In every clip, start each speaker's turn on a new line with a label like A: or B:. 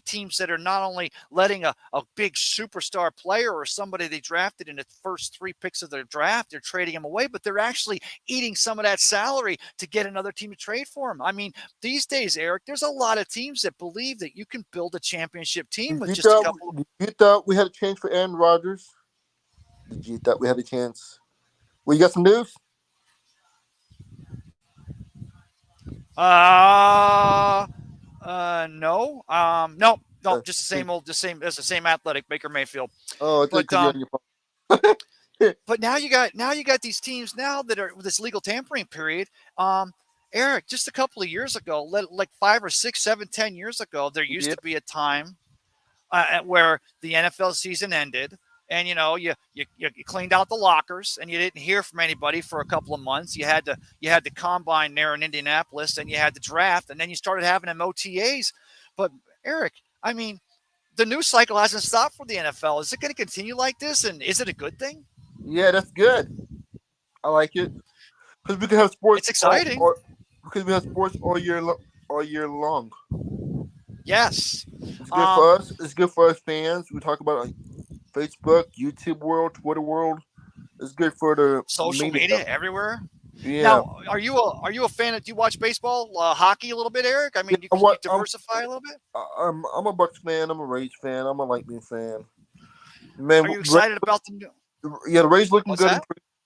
A: teams that are not only letting a big superstar player or somebody they drafted in the first 3 picks of their draft, they're trading him away, but they're actually eating some of that salary to get another team to trade for him. I mean, these days, Eric, there's a lot of teams that believe that you can build a championship team with just a couple of.
B: You thought we had a chance for Aaron Rodgers? Did you thought we had a chance? Well, you got some news?
A: No. No,
B: Uh,
A: just the same old, it's the same athletic Baker Mayfield.
B: oh, I think
A: But
B: because you're on your phone.
A: but now you got these teams now that are with this legal tampering period. Eric, just a couple of years ago, like 5 or 6, 7, 10 years ago, there used
B: Yeah.
A: to be a time where the NFL season ended, and you cleaned out the lockers, and you didn't hear from anybody for a couple of months. You had the combine there in Indianapolis, and you had the draft, and then you started having them OTAs. But Eric, I mean, the news cycle hasn't stopped for the NFL. Is it going to continue like this, and is it a good thing?
B: Yeah, that's good. I like it because we can have sports
A: It's exciting.
B: because we have sports all year long.
A: Yes.
B: It's good for us. It's good for us fans. We talk about Facebook, YouTube world, Twitter world. It's good for the
A: Social media everywhere.
B: Yeah.
A: Now, are you a fan of? Do you watch baseball, hockey a little bit, Eric? I mean, can you diversify a little bit?
B: I'm a Bucks fan. I'm a Rays fan. I'm a Lightning fan. Man,
A: Are you excited about the new?
B: yeah, the Rays looking
A: What's
B: good.
A: that?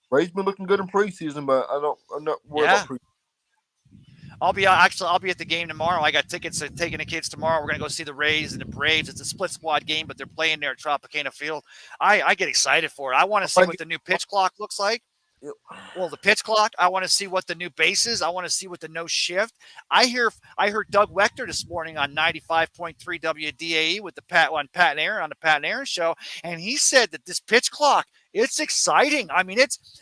B: Rays been looking good in preseason, but I'm not worried
A: Yeah.
B: about preseason.
A: I'll be at the game tomorrow. I got tickets taking the kids tomorrow. We're gonna go see the Rays and the Braves. It's a split squad game, but they're playing there at Tropicana Field. I get excited for it. I want to see what the new pitch clock looks like.
B: Yep.
A: Well, the pitch clock. I want to see what the new base is. I want to see what the no shift. I heard Doug Wechter this morning on 95.3 WDAE with Pat and Aaron on the Pat and Aaron show, and he said that this pitch clock, it's exciting. I mean,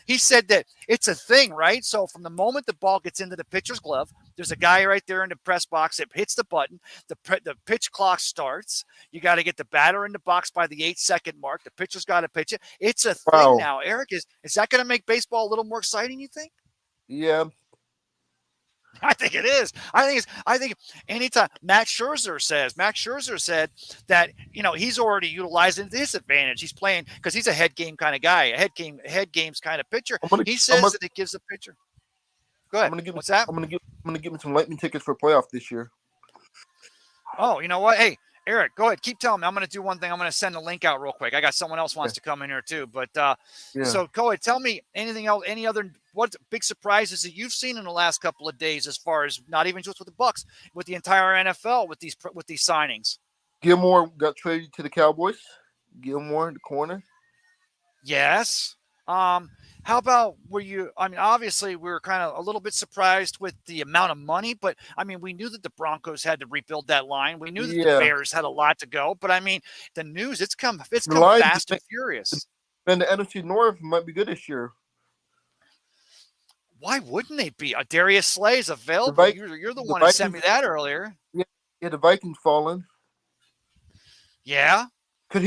A: he said that it's a thing, right? So from the moment the ball gets into the pitcher's glove, there's a guy right there in the press box that hits the button. The pitch clock starts. You got to get the batter in the box by the 8-second mark. The pitcher's got to pitch it. It's a thing
B: Wow.
A: now. Eric, is that going to make baseball a little more exciting, you think?
B: Yeah.
A: I think it is. I think anytime Max Scherzer said that, he's already utilizing his advantage. He's playing because he's a head game kind of guy, a head games kind of pitcher. He says that it gives the pitcher. Go ahead. What's that?
B: I'm gonna give me some Lightning tickets for playoff this year.
A: Oh, you know what? Hey, Eric, go ahead. Keep telling me. I'm going to do one thing. I'm going to send a link out real quick. I got someone else wants to come in here too. But So go ahead. Tell me anything else, any other what big surprises that you've seen in the last couple of days, as far as not even just with the Bucks, with the entire NFL, with these signings.
B: Gilmore got traded to the Cowboys. Gilmore in the corner.
A: Yes. How about obviously we were kind of a little bit surprised with the amount of money, but I mean, we knew that the Broncos had to rebuild that line. We knew that the Bears had a lot to go, but I mean, the news, it's come fast and furious.
B: And the NFC North might be good this year.
A: Why wouldn't they be? Darius Slay is available. You're the one who sent me that earlier.
B: Yeah, the Vikings falling.
A: Yeah.
B: Could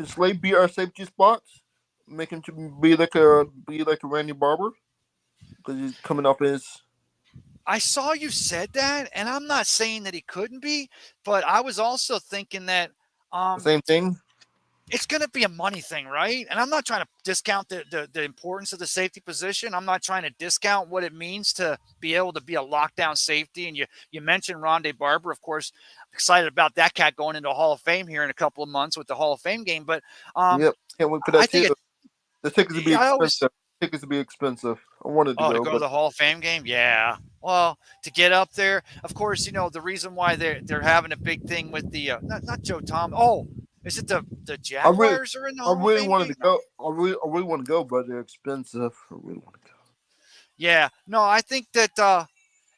B: Slay be our safety spots? Make him to be like a Randy Barber? Because he's coming up as.
A: I saw you said that, and I'm not saying that he couldn't be, but I was also thinking that
B: same thing.
A: It's going to be a money thing, right? And I'm not trying to discount the importance of the safety position. I'm not trying to discount what it means to be able to be a lockdown safety. And you mentioned Rondé Barber, of course. Excited about that cat going into Hall of Fame here in a couple of months with the Hall of Fame game. But
B: can't wait for that. The tickets will be expensive. Tickets will be expensive. I wanted to
A: go to the Hall of Fame game. Yeah. Well, to get up there, of course, the reason why they're having a big thing with the not Joe Tom. Oh, is it the Jaguars are in the Hall of Fame? I really wanted
B: to go. I really want to go, but they're expensive. I really want to go.
A: Yeah. No, I think that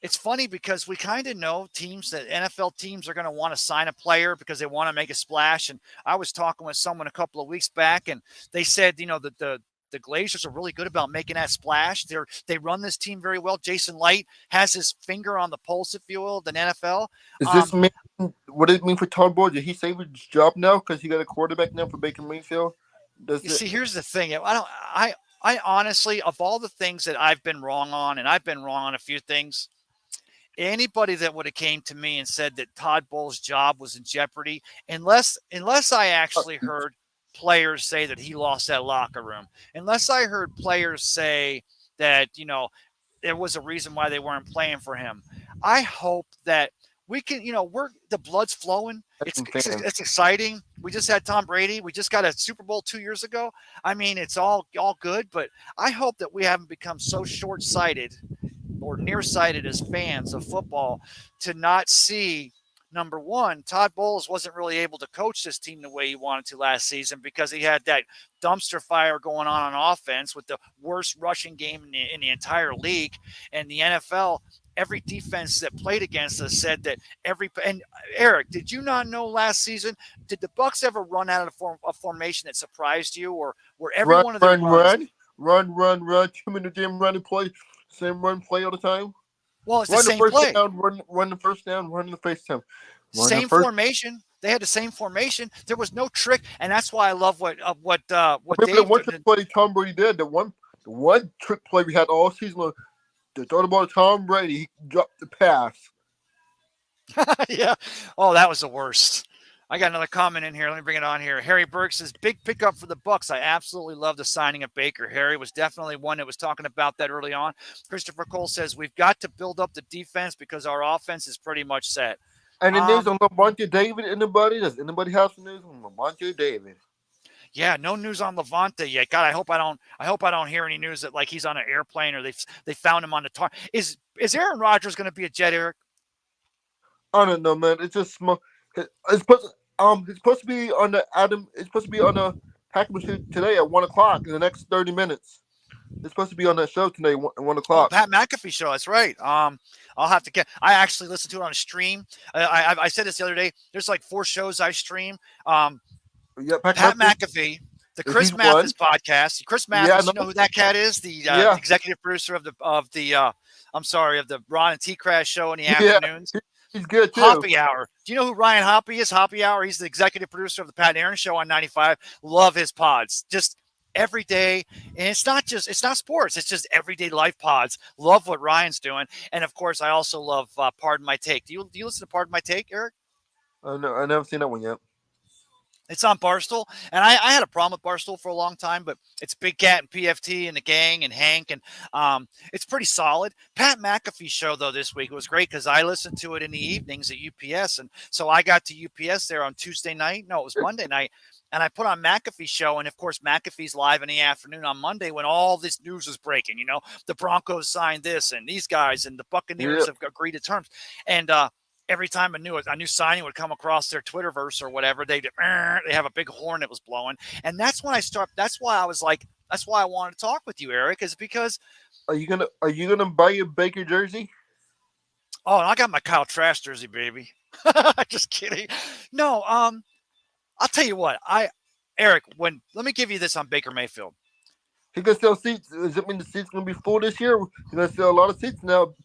A: it's funny because we kind of know NFL teams are going to want to sign a player because they want to make a splash. And I was talking with someone a couple of weeks back, and they said, that the Glazers are really good about making that splash. They run this team very well. Jason Light has his finger on the pulse, if you will, of the NFL.
B: Does this mean what does it mean for Todd Bowles? Did he save his job now because he got a quarterback now for Baker Mayfield?
A: See, here's the thing. I honestly, of all the things that I've been wrong on, and I've been wrong on a few things, anybody that would have came to me and said that Todd Bowles' job was in jeopardy, unless I actually heard players say that he lost that locker room, unless I heard players say that there was a reason why they weren't playing for him. I hope that we can, we're the blood's flowing. It's exciting. We just had Tom Brady. We just got a Super Bowl 2 years ago. I mean, it's all good, but I hope that we haven't become so short sighted or nearsighted as fans of football to not see. Number one, Todd Bowles wasn't really able to coach this team the way he wanted to last season because he had that dumpster fire going on offense with the worst rushing game in the entire league. And the NFL, every defense that played against us said that and Eric, did you not know last season? Did the Bucs ever run out of a formation that surprised you, or were every
B: Run,
A: one of their
B: run,
A: runs?
B: run. 2 minute damn running play. Same run play all the time.
A: Well, it's
B: Run
A: the
B: the
A: same
B: first
A: play.
B: down, run the first down, run the first time.
A: Same formation. They had the same formation. There was no trick, and that's why I love what
B: Remember the
A: Dave
B: one
A: did.
B: trick play Tom Brady did? The one trick play we had all season. The throw the ball to Tom Brady, he dropped the pass.
A: Yeah. Oh, that was the worst. I got another comment in here. Let me bring it on here. Harry Berg says, big pickup for the Bucs. I absolutely love the signing of Baker. Harry was definitely one that was talking about that early on. Christopher Cole says, we've got to build up the defense because our offense is pretty much set.
B: And the news on Levante David. Anybody? Does anybody have some news on Levante David?
A: Yeah, no news on Levante yet. God, I hope I don't hear any news that like he's on an airplane or they found him on the tar. Is Aaron Rodgers going to be a Jet, Eric?
B: I don't know, man. It's just it's supposed to be on the Adam. It's supposed to be on the Hackman today at 1 o'clock in the next 30 minutes. It's supposed to be on that show today at 1 o'clock.
A: Oh, Pat McAfee show. That's right. I'll have to get. I actually listened to it on a stream. I said this the other day. There's like 4 shows I stream.
B: Yeah,
A: Pat McAfee, the Chris Mathis podcast. Chris Mathis, you know who that cat is? The executive producer of the Ron and T Crash show in the afternoons.
B: He's good too.
A: Hoppy Hour. Do you know who Ryan Hoppy is? Hoppy Hour. He's the executive producer of the Pat Aaron Show on 95. Love his pods. Just every day. And it's not sports. It's just everyday life pods. Love what Ryan's doing. And of course, I also love Pardon My Take. Do you listen to Pardon My Take, Eric?
B: No, I never seen that one yet.
A: It's on Barstool, and I had a problem with Barstool for a long time, but it's Big Cat and PFT and the gang and Hank, and it's pretty solid. Pat McAfee's show, though, this week was great because I listened to it in the evenings at UPS, and so I got to UPS there on Tuesday night. No, it was Monday night, and I put on McAfee's show, and of course, McAfee's live in the afternoon on Monday when all this news is breaking. The Broncos signed this, and these guys, and the Buccaneers have agreed to terms, and every time a new signing would come across their Twitterverse or whatever, they have a big horn that was blowing, and that's when I start. That's why I was like, that's why I wanted to talk with you, Eric, is because.
B: Are you gonna buy your Baker jersey?
A: Oh, and I got my Kyle Trask jersey, baby. Just kidding. No, I'll tell you what, Eric. Let me give you this on Baker Mayfield.
B: He gonna sell seats. Does it mean the seats gonna be full this year? He's gonna sell a lot of seats now.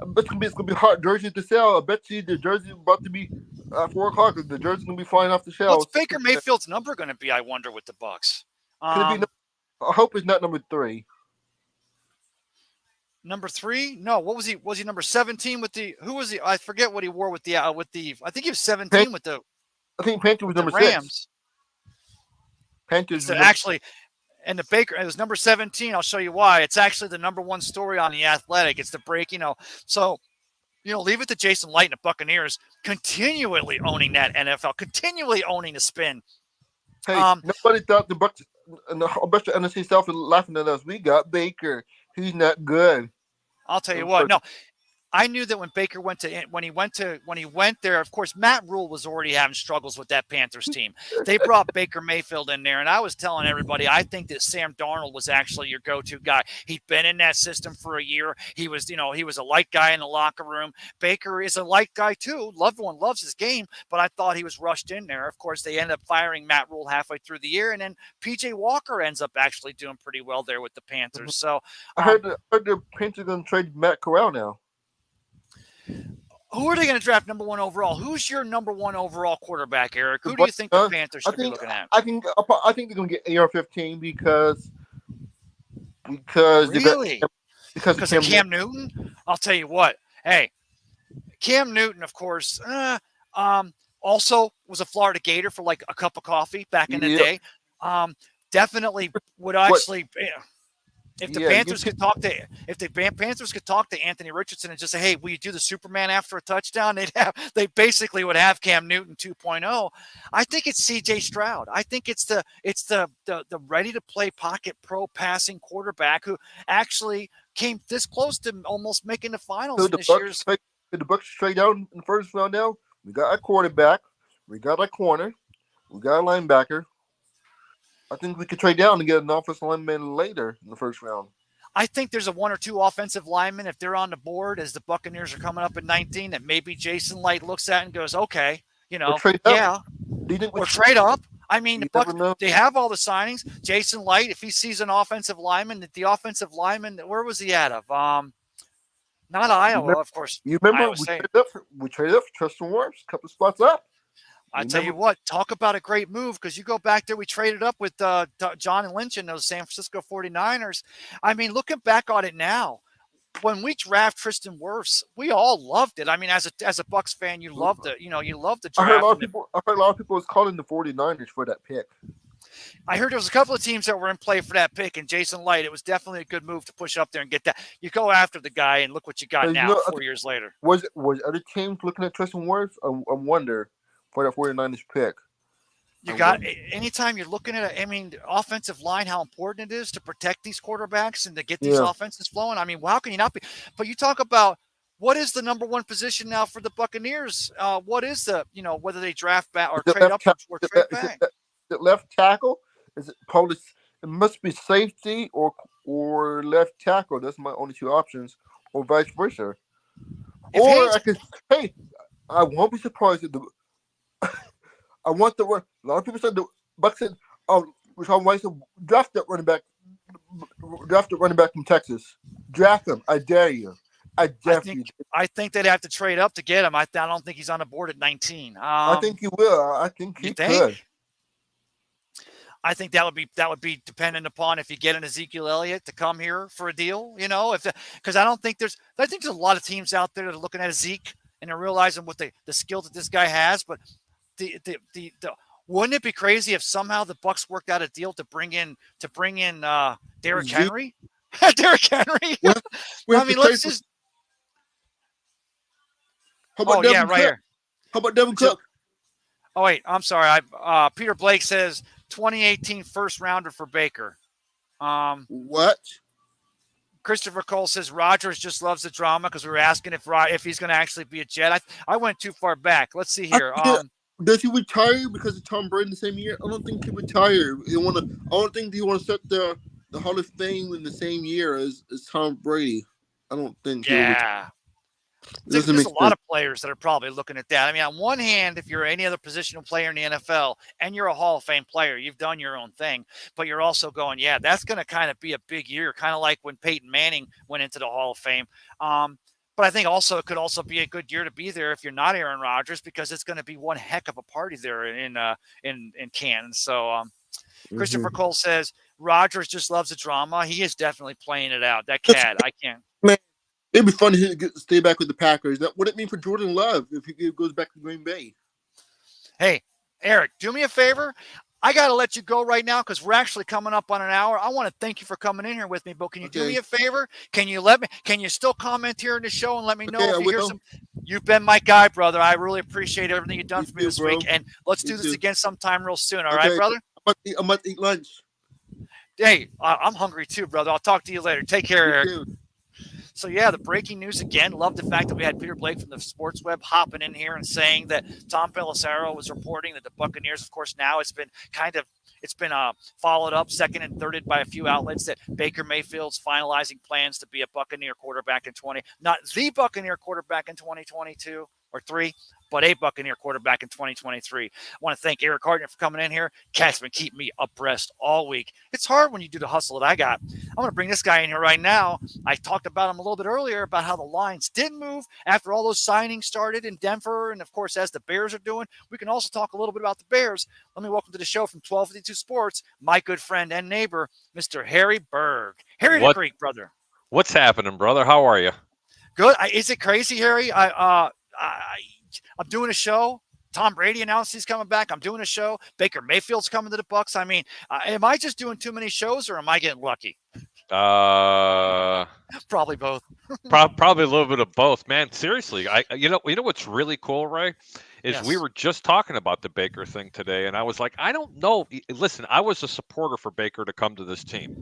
B: I bet it's gonna be hard jerseys to sell. I bet you the jersey about to be at 4 o'clock. The jersey's gonna be flying off the shelves.
A: What's Baker Mayfield's number gonna be? I wonder with the Bucs.
B: I hope it's not number 3.
A: Number 3? No. What was he? Was he number 17 with the? Who was he? I forget what he wore with the. I think he was 17 with the.
B: I think Panther was number
A: Rams.
B: 6. Panthers
A: actually. And the Baker, it was number 17. I'll show you why. It's actually the number 1 story on The Athletic. It's the break, So, leave it to Jason Light and the Buccaneers continually owning that NFL, continually owning the spin.
B: Hey, nobody thought the Bucs, I bet the NFC South was laughing at us. We got Baker. He's not good.
A: I'll tell you what. No, I knew that when Baker went there, of course, Matt Rule was already having struggles with that Panthers team. They brought Baker Mayfield in there, and I was telling everybody, I think that Sam Darnold was actually your go-to guy. He'd been in that system for a year. He was, he was a light guy in the locker room. Baker is a light guy too. Everyone loves his game, but I thought he was rushed in there. Of course, they ended up firing Matt Rule halfway through the year, and then PJ Walker ends up actually doing pretty well there with the Panthers. So
B: I heard the Panthers are going to trade Matt Corral now.
A: Who are they going to draft number 1 overall? Who's your number 1 overall quarterback, Eric? Who do you think the Panthers should be looking at?
B: I think they're going to get AR-15 because
A: really?
B: Because
A: of Cam Newton? I'll tell you what. Hey, Cam Newton, of course, um, also was a Florida Gator for like a cup of coffee back in the
B: Yeah.
A: day. Um, Definitely would
B: What?
A: actually, if the
B: Yeah. You
A: Panthers could talk to if the Panthers could talk to Anthony Richardson and just say, "Hey, will you do the Superman after a touchdown?" They basically would have Cam Newton 2.0. I think it's C.J. Stroud. I think it's the ready to play pocket pro passing quarterback who actually came this close to almost making the finals
B: to
A: in
B: the
A: this
B: Bucks
A: year's.
B: trade to the Bucks trade down in the first round now. We got a quarterback. We got a corner. We got a linebacker. I think we could trade down and get an offensive lineman later in the first round.
A: I think there's a one or two offensive linemen if they're on the board as the Buccaneers are coming up at 19 that maybe Jason Light looks at and goes, okay,
B: Or trade up.
A: yeah,
B: Do you think we?
A: or trade up. I mean, the
B: You never
A: Bucks,
B: know.
A: they have all the signings. Jason Light, if he sees an offensive lineman, the offensive lineman, where was he out of? Not
B: You
A: Iowa,
B: remember?
A: of course.
B: You remember
A: Iowa
B: we
A: State.
B: traded up. We traded up for Tristan Wirfs, a couple of spots up.
A: I
B: We
A: tell
B: never.
A: you what, talk about a great move because you go back there, we traded up with John and Lynch and those San Francisco 49ers. I mean, looking back on it now, when we draft Tristan Wirfs, we all loved it. I mean, as a Bucks fan, you love the
B: I heard a
A: draft.
B: lot of people. I heard a lot of people was calling the 49ers for that pick.
A: I heard there was a couple of teams that were in play for that pick, and Jason Light, it was definitely a good move to push up there and get that. You go after the guy, and look what you got
B: You
A: now,
B: know,
A: 4 years later.
B: was other teams looking at Tristan Wirfs? I wonder for that 49ers pick.
A: You
B: I
A: got
B: wonder.
A: anytime you're looking at, I mean, offensive line, how important it is to protect these quarterbacks and to get these
B: Yeah.
A: offenses flowing. I mean, how can you not be? But you talk about what is the number one position now for the Buccaneers? What is whether they draft back or
B: Is it
A: trade
B: left
A: up
B: tackle?
A: or trade back?
B: Is it left tackle? Is it probably? It must be safety or left tackle. That's my only two options, or vice versa.
A: If
B: Or
A: Haynes,
B: I could. Hey, I won't be surprised if the. I want the. A lot of people said the Bucks said, "Oh, Rashawn White said draft that running back, draft the running back from Texas. Draft him. I dare you. I
A: I
B: dare
A: think
B: you.
A: I think they'd have to trade up to get him. I don't think he's on the board at 19.
B: I think he will. I think
A: You
B: he
A: think?
B: could.
A: I think that would be dependent upon if you get an Ezekiel Elliott to come here for a deal, if because I think there's a lot of teams out there that are looking at Zeke and they're realizing what the skill that this guy has, but the wouldn't it be crazy if somehow the Bucks worked out a deal to bring in Derrick
B: Zeke.
A: Henry? Derrick Henry.
B: We have, we
A: I
B: have to
A: mean,
B: trade
A: let's
B: for.
A: just.
B: How about
A: Oh yeah,
B: Devin
A: right
B: Cook?
A: here.
B: How about Devin
A: So,
B: Cook?
A: oh wait, I'm sorry. Peter Blake says 2018 first rounder for Baker. Um,
B: What?
A: Christopher Cole says Rodgers just loves the drama because we were asking if he's going to actually be a Jet. I went too far back. Let's see
B: I
A: here.
B: think does he retire because of Tom Brady in the same year? I don't think he retire. He want to. I don't think he want to set the Hall of Fame in the same year as Tom Brady. I don't think he will retire.
A: Yeah,
B: It doesn't
A: there's
B: make
A: a lot
B: sense.
A: of players that are probably looking at that. I mean, on one hand, if you're any other positional player in the NFL and you're a Hall of Fame player, you've done your own thing, but you're also going, yeah, that's going to kind of be a big year, kind of like when Peyton Manning went into the Hall of Fame. But I think also it could also be a good year to be there if you're not Aaron Rodgers because it's going to be one heck of a party there in Canton. So Christopher
B: Mm-hmm.
A: Cole says Rodgers just loves the drama. He is definitely playing it out. That cat, I can't.
B: Man, it'd be fun to stay back with the Packers. That what it mean for Jordan Love if he goes back to Green Bay.
A: Hey, Eric, do me a favor. I got to let you go right now because we're actually coming up on an hour. I want to thank you for coming in here with me, but can you do me
B: Okay,
A: a favor? Can you still comment here in the show and let me know
B: okay, I
A: if you hear
B: will.
A: some? You've been my guy, brother. I really appreciate everything you've done
B: You
A: for me
B: too,
A: this week.
B: bro.
A: And let's
B: You
A: do this
B: too.
A: again sometime real soon. All right,
B: Okay,
A: brother?
B: I'm about to eat lunch.
A: Hey, I'm hungry too, brother. I'll talk to you later. Take care,
B: You
A: Eric.
B: too.
A: So yeah, the breaking news again. Love the fact that we had Peter Blake from the Sports Web hopping in here and saying that Tom Pelissero was reporting that the Buccaneers, of course, now it's been followed up, second and thirded by a few outlets that Baker Mayfield's finalizing plans to be a Buccaneer quarterback in not the Buccaneer quarterback in 2022 or three, but a Buccaneer quarterback in 2023. I want to thank Eric Hartnett for coming in here. Cat's been keeping me abreast all week. It's hard when you do the hustle that I got. I'm going to bring this guy in here right now. I talked about him a little bit earlier about how the lines didn't move after all those signings started in Denver. And of course, as the Bears are doing, we can also talk a little bit about the Bears. Let me welcome to the show from 1252 Sports, my good friend and neighbor, Mr. Harry Berg. Harry the
C: What
A: Greek, brother.
C: what's happening, brother? How are you?
A: Good. Is it crazy, Harry? I'm doing a show. Tom Brady announced he's coming back. I'm doing a show. Baker Mayfield's coming to the Bucks. I mean, am I just doing too many shows, or am I getting lucky?
C: Uh,
A: Probably both.
C: Probably a little bit of both, man. Seriously, you know what's really cool, Ray, is we
A: Yes.
C: were just talking about the Baker thing today, and I was like, I don't know. Listen, I was a supporter for Baker to come to this team.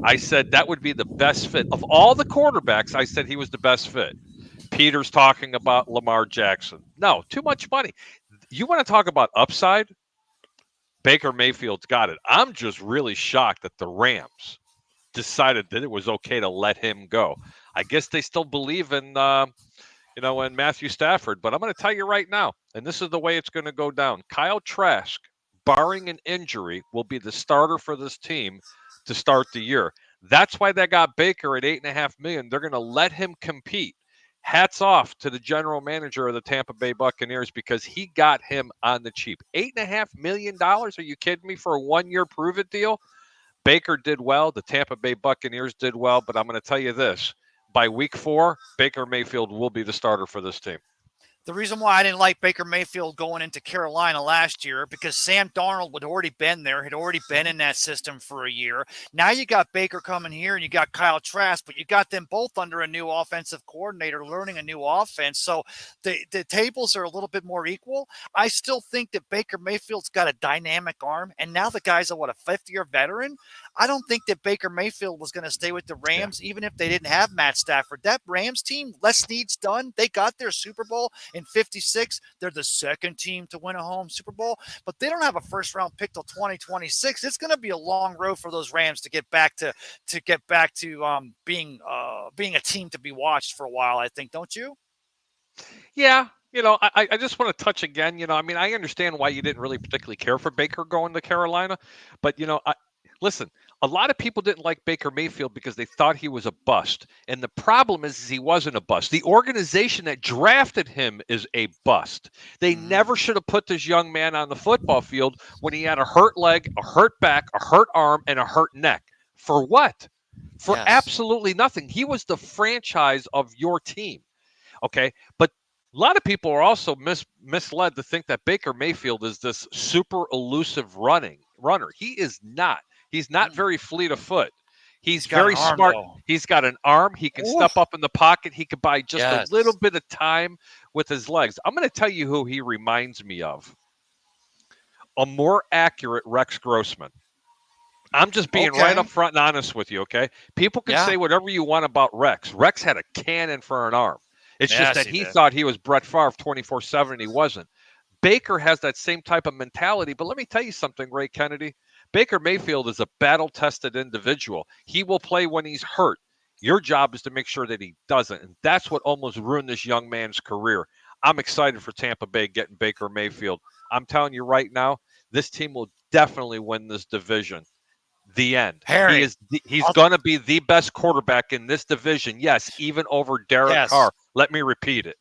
C: I said that would be the best fit of all the quarterbacks. I said he was the best fit. Peter's talking about Lamar Jackson. No, too much money. You want to talk about upside? Baker Mayfield's got it. I'm just really shocked that the Rams decided that it was okay to let him go. I guess they still believe in Matthew Stafford. But I'm going to tell you right now, and this is the way it's going to go down. Kyle Trask, barring an injury, will be the starter for this team to start the year. That's why they got Baker at $8.5 million. They're going to let him compete. Hats off to the general manager of the Tampa Bay Buccaneers because he got him on the cheap. $8.5 million? Are you kidding me for a 1-year prove it deal? Baker did well. The Tampa Bay Buccaneers did well. But I'm going to tell you this. By week 4, Baker Mayfield will be the starter for this team.
A: The reason why I didn't like Baker Mayfield going into Carolina last year, because Sam Darnold had already been there, had already been in that system for a year. Now you got Baker coming here and you got Kyle Trask, but you got them both under a new offensive coordinator learning a new offense. So the tables are a little bit more equal. I still think that Baker Mayfield's got a dynamic arm, and now the guy's a 5th-year veteran. I don't think that Baker Mayfield was going to stay with the
C: Yeah.
A: Rams, even if they didn't have Matt Stafford. That Rams team, less needs done. They got their Super Bowl in 56. They're the second team to win a home Super Bowl, but they don't have a first round pick till 2026. It's going to be a long road for those Rams to get back to being a team to be watched for a while. I think, don't you?
C: Yeah. I just want to touch again. I mean, I understand why you didn't really particularly care for Baker going to Carolina, but listen, a lot of people didn't like Baker Mayfield because they thought he was a bust. And the problem is he wasn't a bust. The organization that drafted him is a bust. They never should have put this young man on the football field when he had a hurt leg, a hurt back, a hurt arm, and a hurt neck. For what? For
A: Yes.
C: absolutely nothing. He was the franchise of your team. Okay. But a lot of people are also misled to think that Baker Mayfield is this super elusive runner. He is not. He's not very fleet of foot. He's
A: got an
C: very
A: arm,
C: smart.
A: though.
C: He's got an arm. He can step up in the pocket. He can buy just
A: Yes.
C: a little bit of time with his legs. I'm going to tell you who he reminds me of. A more accurate Rex Grossman. I'm just being right up front and honest with you, okay? People can
A: Yeah.
C: say whatever you want about Rex. Rex had a cannon for an arm. It's just
A: Yes,
C: that
A: he
C: he
A: did.
C: thought he was Brett Favre 24/7, and he wasn't. Baker has that same type of mentality, but let me tell you something, Ray Kennedy. Baker Mayfield is a battle-tested individual. He will play when he's hurt. Your job is to make sure that he doesn't, and that's what almost ruined this young man's career. I'm excited for Tampa Bay getting Baker Mayfield. I'm telling you right now, this team will definitely win this division. The end.
A: Harry,
C: He's
A: I'll-
C: going to be the best quarterback in this division. Yes, even over Derek
A: Yes.
C: Carr. Let me repeat it.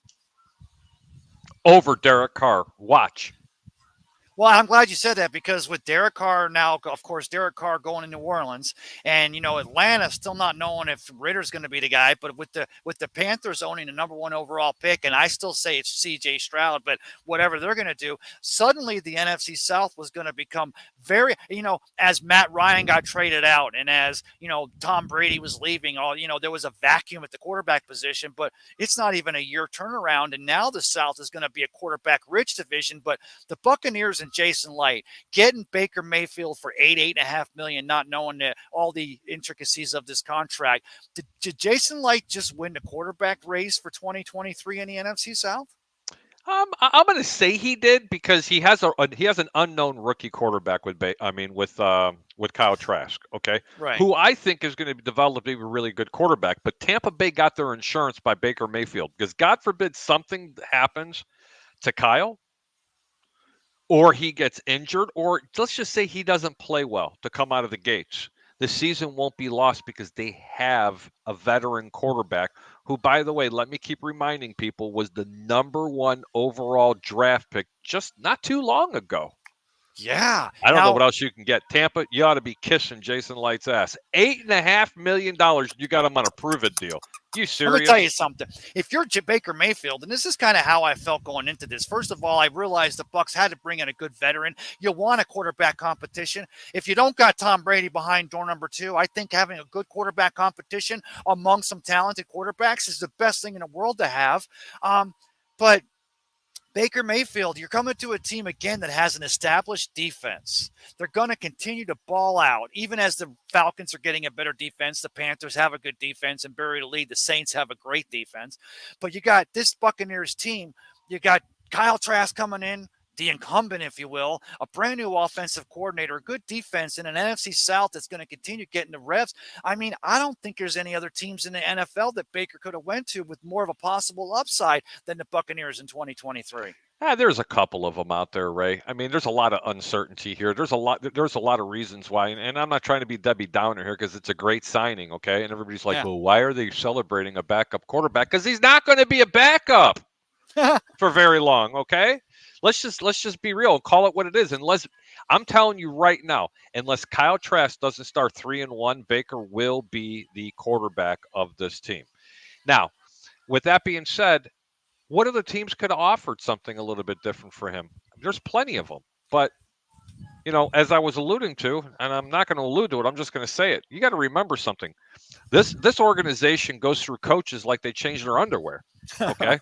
C: Over Derek Carr. Watch.
A: Well, I'm glad you said that, because with Derek Carr now, of course, Derek Carr going to New Orleans, and Atlanta still not knowing if Ritter's going to be the guy, but with the Panthers owning the #1 overall pick, and I still say it's C.J. Stroud, but whatever they're going to do, suddenly the NFC South was going to become very, as Matt Ryan got traded out, and as Tom Brady was leaving, there was a vacuum at the quarterback position, but it's not even a year turnaround, and now the South is going to be a quarterback-rich division, but the Buccaneers and Jason Light getting Baker Mayfield for $8.5 million, not knowing all the intricacies of this contract. Did Jason Light just win the quarterback race for 2023 in the NFC South?
C: I'm going to say he did because he has an unknown rookie quarterback with Kyle Trask. Okay,
A: Right.
C: who I think is going to develop to be a really good quarterback. But Tampa Bay got their insurance by Baker Mayfield because God forbid something happens to Kyle, or he gets injured, or let's just say he doesn't play well to come out of the gates. The season won't be lost because they have a veteran quarterback who, by the way, let me keep reminding people, was the #1 overall draft pick just not too long ago.
A: Yeah.
C: I don't know what else you can get. Tampa, you ought to be kissing Jason Light's ass. $8.5 million. You got him on a prove it deal. You
A: Let me tell you
C: serious?
A: something. If you're Baker Mayfield, and this is kind of how I felt going into this. First of all, I realized the Bucks had to bring in a good veteran. You want a quarterback competition. If you don't got Tom Brady behind door number two, I think having a good quarterback competition among some talented quarterbacks is the best thing in the world to have. But Baker Mayfield, you're coming to a team again that has an established defense. They're going to continue to ball out, even as the Falcons are getting a better defense. The Panthers have a good defense, and bury the lead, the Saints have a great defense. But you got this Buccaneers team. You got Kyle Trask coming in, the incumbent, if you will, a brand new offensive coordinator, a good defense, in an NFC South that's going to continue getting the reps. I mean, I don't think there's any other teams in the NFL that Baker could have went to with more of a possible upside than the Buccaneers in 2023.
C: There's a couple of them out there, Ray. I mean, there's a lot of uncertainty here. There's a lot of reasons why, and I'm not trying to be Debbie Downer here because it's a great signing, okay? And everybody's like,
A: Yeah.
C: well, why are they celebrating a backup quarterback? Because he's not going to be a backup for very long, okay? Let's just be real, call it what it is. I'm telling you right now, unless Kyle Trask doesn't start 3-1, Baker will be the quarterback of this team. Now, with that being said, what other teams could have offered something a little bit different for him? There's plenty of them. But, as I was alluding to, and I'm not going to allude to it, I'm just going to say it. You got to remember something. This organization goes through coaches like they change their underwear, okay?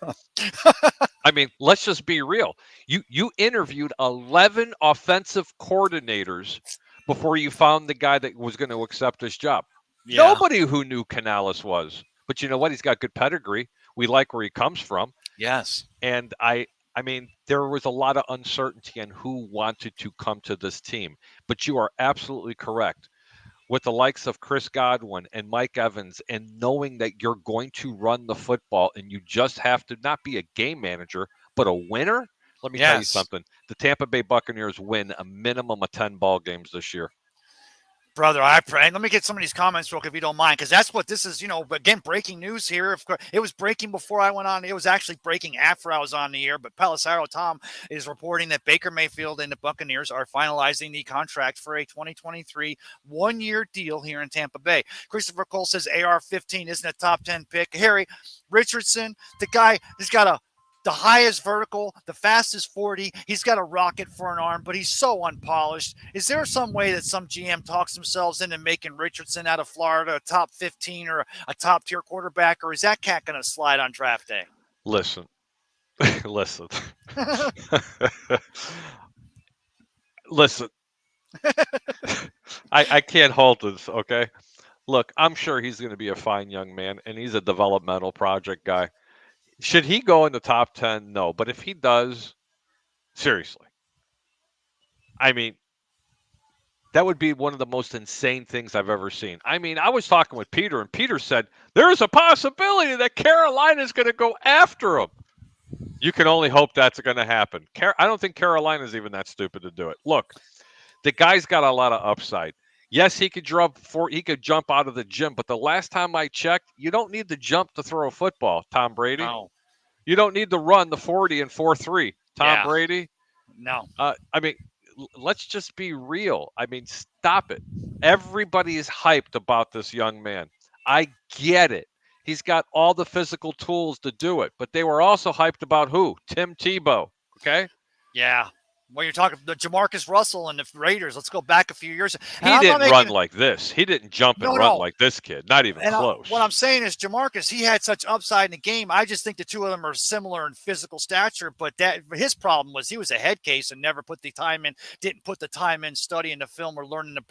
C: I mean, let's just be real. You interviewed 11 offensive coordinators before you found the guy that was going to accept this job. Yeah. Nobody who knew Canales was. But you know what? He's got good pedigree. We like where he comes from.
A: Yes.
C: And I mean, there was a lot of uncertainty on who wanted to come to this team. But you are absolutely correct. With the likes of Chris Godwin and Mike Evans, and knowing that you're going to run the football and you just have to not be a game manager, but a winner. Let me tell you something. The Tampa Bay Buccaneers win a minimum of 10 ball games this year.
A: Brother, I pray. Let me get some of these comments real quick, if you don't mind, because that's what this is. Again, breaking news here. Of course, it was breaking before I went on. It was actually breaking after I was on the air. But Pelissero Tom is reporting that Baker Mayfield and the Buccaneers are finalizing the contract for a 2023 one-year deal here in Tampa Bay. Christopher Cole says AR-15 isn't a top 10 pick. Harry Richardson, the guy has got the highest vertical, the fastest 40. He's got a rocket for an arm, but he's so unpolished. Is there some way that some GM talks themselves into making Richardson out of Florida a top 15 or a top tier quarterback, or is that cat going to slide on draft day?
C: Listen. Listen. I can't hold this, okay? Look, I'm sure he's going to be a fine young man, and he's a developmental project guy. Should he go in the top 10? No. But if he does, seriously, I mean, that would be one of the most insane things I've ever seen. I mean, I was talking with Peter, and Peter said, there's a possibility that Carolina's going to go after him. You can only hope that's going to happen. I don't think Carolina's even that stupid to do it. Look, the guy's got a lot of upside. Yes, he could jump out of the gym, but the last time I checked, you don't need to jump to throw a football, Tom Brady.
A: No.
C: You don't need to run the 40 and 4.3, Tom Brady.
A: No.
C: I mean, let's just be real. I mean, stop it. Everybody is hyped about this young man. I get it. He's got all the physical tools to do it, but they were also hyped about who? Tim Tebow, okay?
A: Yeah. Well, you're talking the Jamarcus Russell and the Raiders. Let's go back a few years.
C: He didn't run like this. He didn't jump and run like this kid. Not even close.
A: What I'm saying is Jamarcus, he had such upside in the game. I just think the two of them are similar in physical stature, but his problem was he was a head case and never put the time in, didn't put the time in studying the film or learning the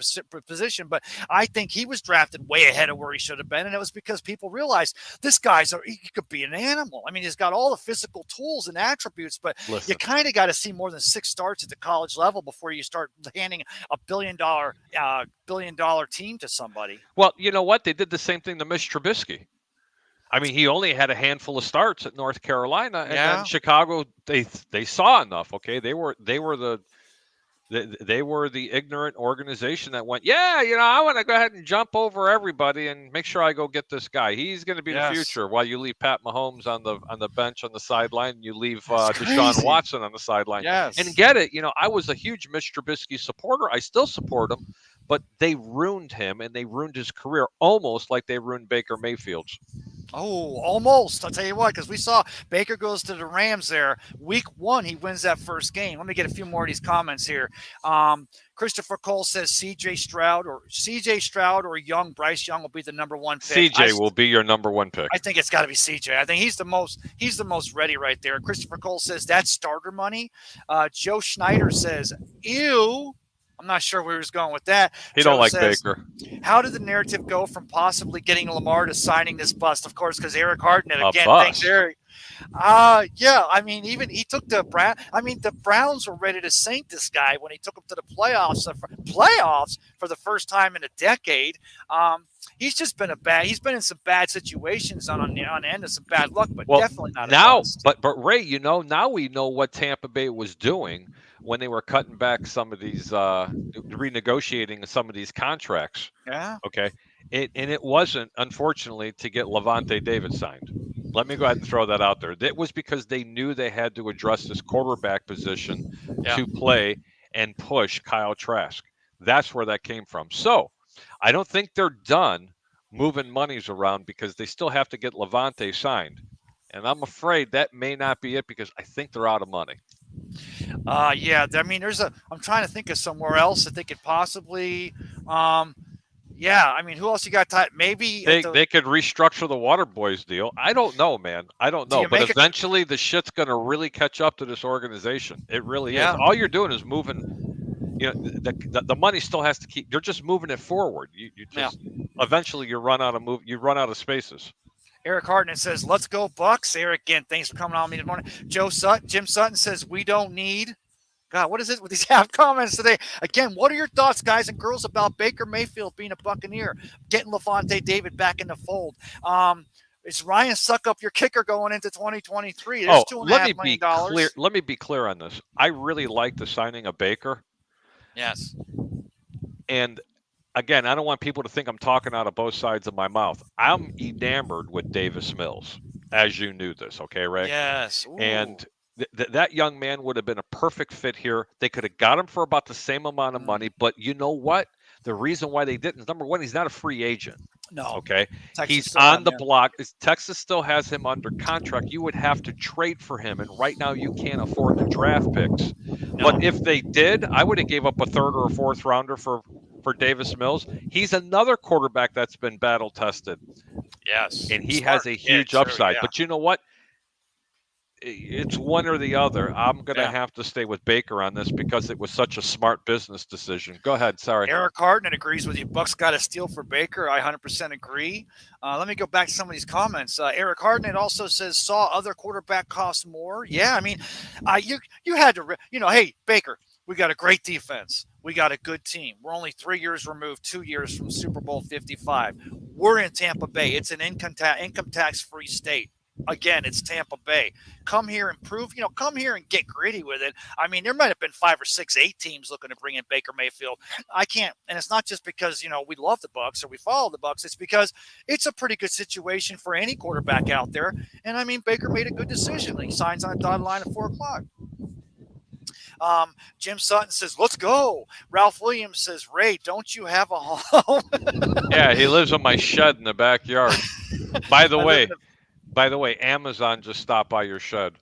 A: position. But I think he was drafted way ahead of where he should have been, and it was because people realized this he could be an animal. I mean, he's got all the physical tools and attributes, but you kind of got to see more than 6 starts at the college level before you start handing a $1 billion team to somebody.
C: Well, you know what? They did the same thing to Mitch Trubisky. I mean, he only had a handful of starts at North Carolina, and then Chicago. They saw enough. Okay, they were the ignorant organization that went, I want to go ahead and jump over everybody and make sure I go get this guy. He's going to be the future. While you leave Pat Mahomes on the bench on the sideline, and you leave Deshaun Watson on the sideline.
A: Yes.
C: And get it, I was a huge Mitch Trubisky supporter. I still support him, but they ruined him and they ruined his career almost like they ruined Baker Mayfield's.
A: Oh, almost. I'll tell you what, because we saw Baker goes to the Rams there. Week 1, he wins that first game. Let me get a few more of these comments here. Christopher Cole says CJ Stroud or Bryce Young will be the number 1 pick.
C: CJ will be your number 1 pick.
A: I think it's got to be CJ. I think he's the most ready right there. Christopher Cole says that's starter money. Joe Schneider says, ew. I'm not sure where he was going with that.
C: He
A: Joe
C: don't like
A: says,
C: Baker.
A: how did the narrative go from possibly getting Lamar to signing this bust? Of course, because Eric Hartnett again. Thanks, Eric. Yeah. I mean, even he took the the Browns were ready to sink this guy when he took them to the playoffs for the first time in a decade. He's just been he's been in some bad situations on end of some bad luck, but definitely not
C: now.
A: A bust.
C: But Ray, now we know what Tampa Bay was doing when they were cutting back some of these, renegotiating some of these contracts.
A: Yeah.
C: Okay. It wasn't, unfortunately, to get Levante David signed. Let me go ahead and throw that out there. That was because they knew they had to address this quarterback position to play and push Kyle Trask. That's where that came from. So I don't think they're done moving monies around because they still have to get Levante signed. And I'm afraid that may not be it because I think they're out of money.
A: Yeah. I mean, I'm trying to think of somewhere else that they could possibly. Yeah, I mean, who else you got? Maybe
C: they could restructure the Water Boys deal. I don't know, man. I don't know. But eventually, the shit's going to really catch up to this organization. It really is. All you're doing is moving. The money still has to keep. You're just moving it forward. You just eventually you run out of spaces.
A: Eric Hartnett says, "Let's go Bucks." Eric, again, thanks for coming on me this morning. Jim Sutton says, "We don't need." God, what is it with these half comments today? Again, what are your thoughts, guys and girls, about Baker Mayfield being a Buccaneer, getting Levante David back in the fold? Is Ryan Suckup your kicker going into 2023? There's $2.5 million.
C: Let me be clear on this. I really like the signing of Baker.
A: Yes.
C: And again, I don't want people to think I'm talking out of both sides of my mouth. I'm enamored with Davis Mills, as you knew this, okay, Ray?
A: Yes. Ooh.
C: And that young man would have been a perfect fit here. They could have got him for about the same amount of money, but you know what? The reason why they didn't, number one, he's not a free agent.
A: No.
C: Okay.
A: Texas
C: he's on the block. Texas still has him under contract. You would have to trade for him, and right now you can't afford the draft picks. No. But if they did, I would have gave up a third or a fourth rounder for Davis Mills. He's another quarterback that's been battle tested.
A: Yes.
C: And he has a huge upside. Yeah. But you know what? It's one or the other. I'm going to have to stay with Baker on this because it was such a smart business decision. Go ahead. Sorry.
A: Eric Hartnett agrees with you. Bucks got to steal for Baker. I 100% agree. Let me go back to some of these comments. Eric Hartnett also says, saw other quarterback cost more. Yeah, I mean, you had to, hey, Baker, we got a great defense. We got a good team. We're only 3 years removed, 2 years from Super Bowl 55. We're in Tampa Bay. It's an income tax-free state. Again, it's Tampa Bay. Come here and prove, come here and get gritty with it. I mean, there might have been 5 or 6, 8 teams looking to bring in Baker Mayfield. I can't, and it's not just because, we love the Bucs or we follow the Bucs. It's because it's a pretty good situation for any quarterback out there. And I mean, Baker made a good decision. He signs on a dotted line at 4 o'clock. Jim Sutton says, let's go. Ralph Williams says, Ray, don't you have a home?
C: Yeah, he lives in my shed in the backyard. By the way, Amazon just stopped by your shed.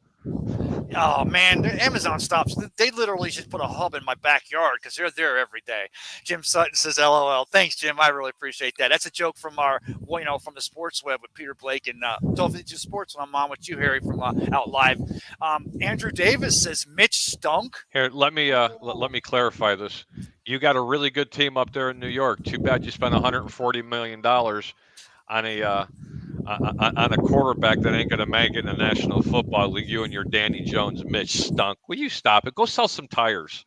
A: Oh, man, Amazon stops. They literally just put a hub in my backyard because they're there every day. Jim Sutton says, LOL. Thanks, Jim. I really appreciate that. That's a joke from from the Sports Web with Peter Blake and Dolphin Do Sports when I'm on with you, Harry, from Out Live. Andrew Davis says, Mitch stunk.
C: Here, let me clarify this. You got a really good team up there in New York. Too bad you spent $140 million on a quarterback that ain't going to make it in the National Football League. You and your Danny Jones, Mitch stunk. Will you stop it? Go sell some tires.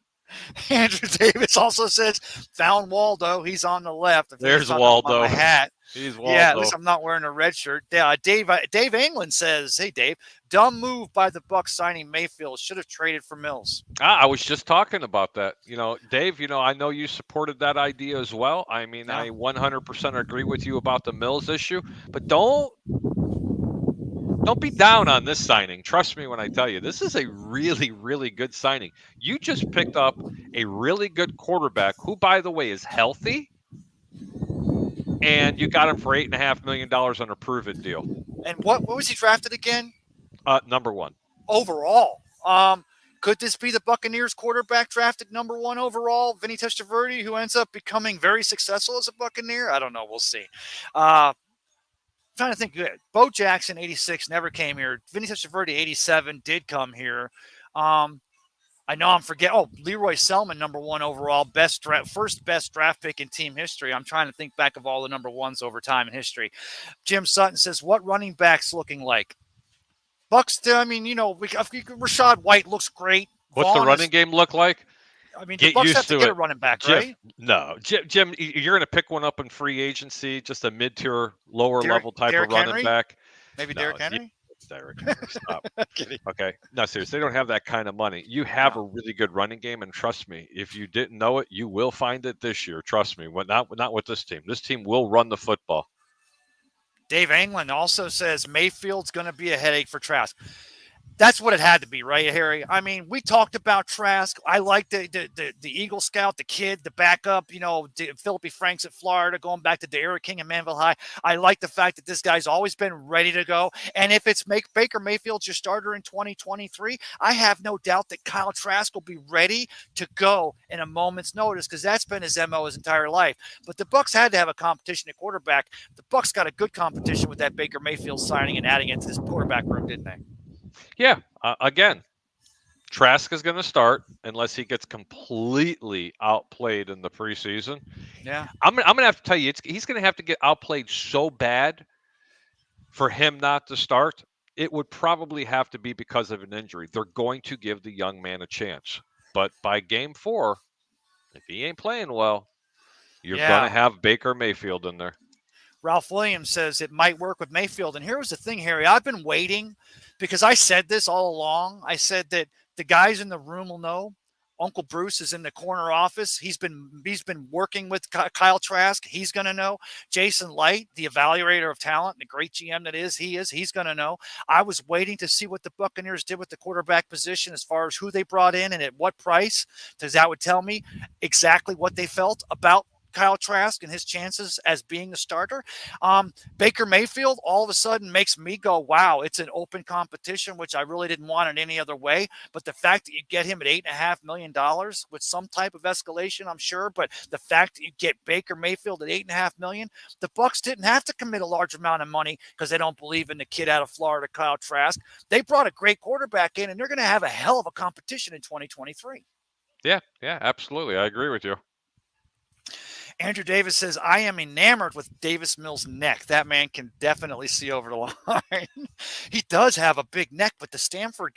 A: Andrew Davis also says, found Waldo. He's on the left.
C: There's Waldo.
A: My hat.
C: He's Waldo.
A: Yeah, at least I'm not wearing a red shirt. Dave England says, hey, Dave, dumb move by the Bucs signing Mayfield. Should have traded for Mills.
C: I was just talking about that. Dave, I know you supported that idea as well. I mean, I 100% agree with you about the Mills issue, but don't be down on this signing. Trust me when I tell you, this is a really, really good signing. You just picked up a really good quarterback who, by the way, is healthy. And you got him for $8.5 million on a prove-it deal.
A: And what was he drafted again?
C: Number 1.
A: Overall. Could this be the Buccaneers quarterback drafted number 1 overall, Vinny Testaverde, who ends up becoming very successful as a Buccaneer? I don't know. We'll see. Trying to think good. Bo Jackson, 86, never came here. Vinny Testaverde, 87, did come here. I know I'm forgetting. Oh, Leroy Selman, number 1 overall, first best draft pick in team history. I'm trying to think back of all the number 1s over time in history. Jim Sutton says, what running backs looking like? Bucks, I mean, Rashad White looks great.
C: What's the
A: Vaughn
C: running game look like?
A: I mean, the
C: Get
A: Bucks have
C: used
A: to
C: to
A: get a
C: it.
A: running back,
C: Jim,
A: right?
C: no. Jim, you're going to pick one up in free agency, just a mid-tier, lower-level type
A: Derrick
C: of running
A: Henry?
C: back.
A: Maybe
C: No,
A: Derrick Henry?
C: it's Derrick Henry. Stop.
A: Kidding.
C: Okay. No, seriously, they don't have that kind of money. You have
A: No.
C: a really good running game, and trust me, if you didn't know it, you will find it this year. Trust me. Not with this team. This team will run the football.
A: Dave Anglin also says Mayfield's going to be a headache for Trask. That's what it had to be, right, Harry? I mean, we talked about Trask. I like the Eagle Scout, the kid, the backup, Philippi Franks at Florida, going back to Derrick King and Manville High. I like the fact that this guy's always been ready to go. And if it's Baker Mayfield's your starter in 2023, I have no doubt that Kyle Trask will be ready to go in a moment's notice because that's been his MO his entire life. But the Bucs had to have a competition at quarterback. The Bucs got a good competition with that Baker Mayfield signing and adding it to this quarterback room, didn't they?
C: Yeah. Again, Trask is going to start unless he gets completely outplayed in the preseason.
A: Yeah.
C: I'm going to have to tell you, he's going to have to get outplayed so bad for him not to start. It would probably have to be because of an injury. They're going to give the young man a chance. But by game 4, if he ain't playing well, you're going to have Baker Mayfield in there.
A: Ralph Williams says it might work with Mayfield. And here was the thing, Harry. I've been waiting because I said this all along. I said that the guys in the room will know. Uncle Bruce is in the corner office. He's been working with Kyle Trask. He's going to know. Jason Light, the evaluator of talent, the great GM that he's going to know. I was waiting to see what the Buccaneers did with the quarterback position as far as who they brought in and at what price, because that would tell me exactly what they felt about Kyle Trask and his chances as being a starter. Baker Mayfield all of a sudden makes me go, wow, it's an open competition, which I really didn't want it any other way. But the fact that you get him at $8.5 million with some type of escalation, I'm sure, but the fact that you get Baker Mayfield at $8.5 million, the Bucs didn't have to commit a large amount of money because they don't believe in the kid out of Florida, Kyle Trask. They brought a great quarterback in, and they're going to have a hell of a competition in 2023.
C: Yeah, absolutely. I agree with you.
A: Andrew Davis says, I am enamored with Davis Mills' neck. That man can definitely see over the line. He does have a big neck, but the Stanford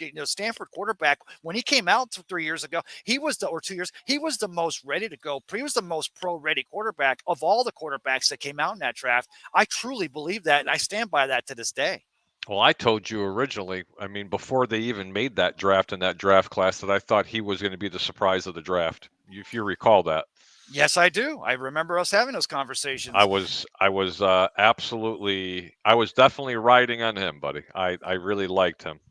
A: quarterback, when he came out 3 years ago, or 2 years, he was the most ready to go. He was the most pro-ready quarterback of all the quarterbacks that came out in that draft. I truly believe that, and I stand by that to this day.
C: Well, I told you originally, before they even made that draft in that draft class, that I thought he was going to be the surprise of the draft, if you recall that.
A: Yes, I do. I remember us having those conversations.
C: I was definitely riding on him, buddy. I really liked him.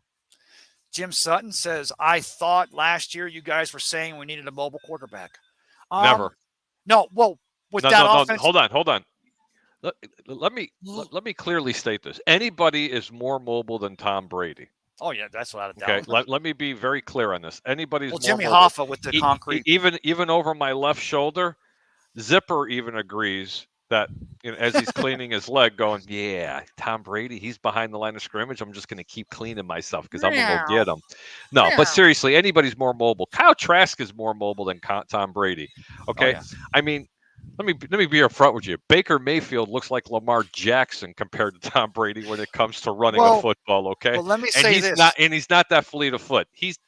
A: Jim Sutton says, I thought last year you guys were saying we needed a mobile quarterback.
C: Never.
A: No, well, with that offense.
C: Hold on. Let me clearly state this. Anybody is more mobile than Tom Brady.
A: Oh, yeah, that's without a doubt.
C: Okay, let me be very clear on this. Anybody's
A: Jimmy
C: more mobile.
A: Hoffa with the concrete.
C: Even over my left shoulder, Zipper even agrees that as he's cleaning his leg, going, yeah, Tom Brady, he's behind the line of scrimmage. I'm just going to keep cleaning myself because I'm going to go get him. No, but seriously, anybody's more mobile. Kyle Trask is more mobile than Tom Brady. Okay, Let me be upfront with you. Baker Mayfield looks like Lamar Jackson compared to Tom Brady when it comes to running a football. Okay,
A: well, let me say this.
C: He's not that fleet of foot. He's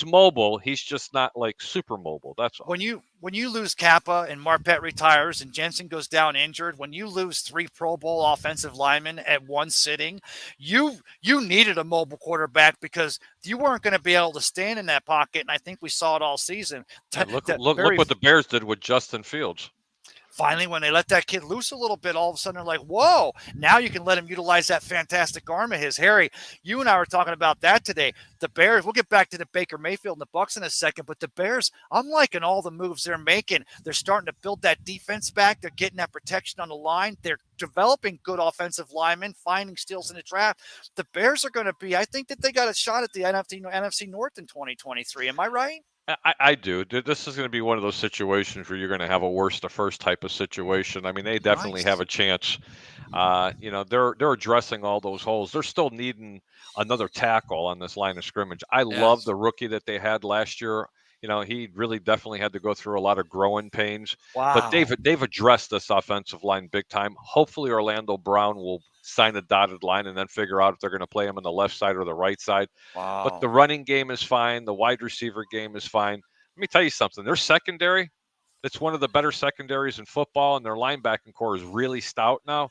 C: mobile. He's just not like super mobile. That's all.
A: When you lose Kappa and Marpet retires and Jensen goes down injured, when you lose 3 Pro Bowl offensive linemen at one sitting, you needed a mobile quarterback because you weren't going to be able to stand in that pocket. And I think we saw it all season.
C: Look what the Bears did with Justin Fields.
A: Finally, when they let that kid loose a little bit, all of a sudden they're like, whoa, now you can let him utilize that fantastic arm of his. Harry, you and I were talking about that today. The Bears, we'll get back to the Baker Mayfield and the Bucks in a second, but the Bears, I'm liking all the moves they're making. They're starting to build that defense back. They're getting that protection on the line. They're developing good offensive linemen, finding steals in the draft. The Bears are going to be, I think that they got a shot at the NFC North in 2023. Am I right?
C: I do. This is going to be one of those situations where you're going to have a worst to first type of situation. I mean, they definitely have a chance. They're addressing all those holes. They're still needing another tackle on this line of scrimmage. I love the rookie that they had last year. He really definitely had to go through a lot of growing pains.
A: Wow.
C: But they've addressed this offensive line big time. Hopefully, Orlando Brown will sign a dotted line and then figure out if they're going to play him on the left side or the right side.
A: Wow.
C: But the running game is fine. The wide receiver game is fine. Let me tell you something. Their secondary, it's one of the better secondaries in football, and their linebacking core is really stout now.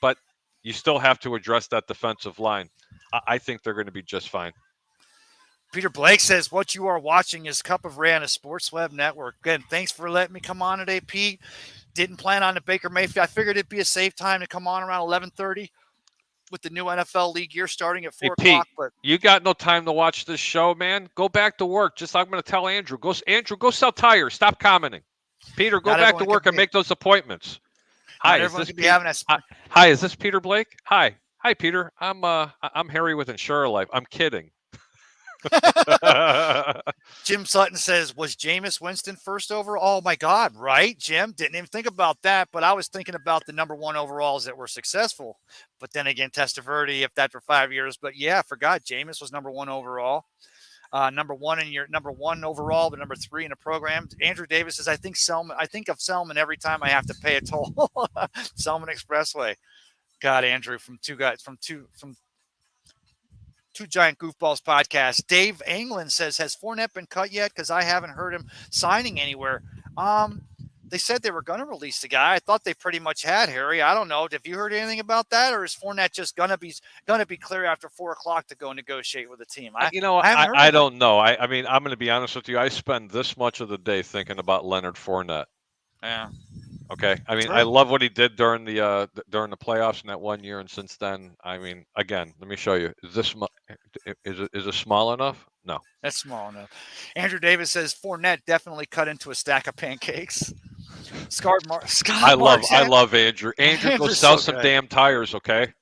C: But you still have to address that defensive line. I think they're going to be just fine.
A: Peter Blake says, what you are watching is Cup of Ray on a Sports Web Network. Again, thanks for letting me come on today, Pete. Didn't plan on the Baker Mayfield. I figured it'd be a safe time to come on around 11:30 with the new NFL league year starting at 4 o'clock. But
C: you got no time to watch this show, man. Go back to work. Just like I'm going to tell Andrew. Go sell tires. Stop commenting. Peter, go back to work and make those appointments. Hi, is this Hi, is this Peter Blake? Hi, Peter. I'm Harry with Insure Life. I'm kidding.
A: Jim Sutton says, was Jameis Winston first overall? Oh my God, right, Jim? Didn't even think about that, but I was thinking about the number one overalls that were successful. But then again, Testaverde, if that for 5 years. But yeah, I forgot Jameis was number one overall. Number one overall, but number 3 in the program. Andrew Davis says, I think of Selman every time I have to pay a toll. Selman Expressway. God, Andrew, from two Giant Goofballs podcast. Dave England says, has Fournette been cut yet? Because I haven't heard him signing anywhere. They said they were going to release the guy. I thought they pretty much had, Harry. I don't know. Have you heard anything about that, or is Fournette just going to be clear after 4 o'clock to go negotiate with the team?
C: I don't know. I mean, I'm going to be honest with you. I spend this much of the day thinking about Leonard Fournette.
A: Yeah.
C: Okay. I mean, I love what he did during the playoffs in that 1 year, and since then, I mean, again, let me show you. Is it small enough? No.
A: That's small enough. Andrew Davis says Fournette definitely cut into a stack of pancakes.
C: I love Andrew. Andrew, go sell some damn tires, okay?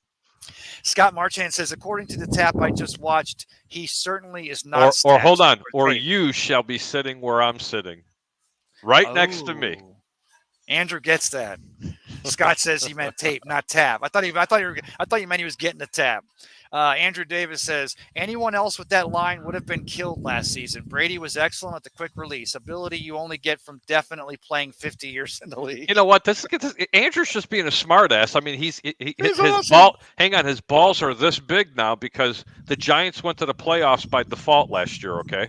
A: Scott Marchand says, according to the tap I just watched, he certainly is not.
C: Or hold on. Or you shall be sitting where I'm sitting, right next to me.
A: Andrew gets that. Scott says he meant tape, not tap. I thought you meant he was getting the tap. Andrew Davis says, anyone else with that line would have been killed last season. Brady was excellent at the quick release. Ability you only get from definitely playing 50 years in the league.
C: You know what? Andrew's just being a smartass. I mean, his balls are this big now because the Giants went to the playoffs by default last year, okay?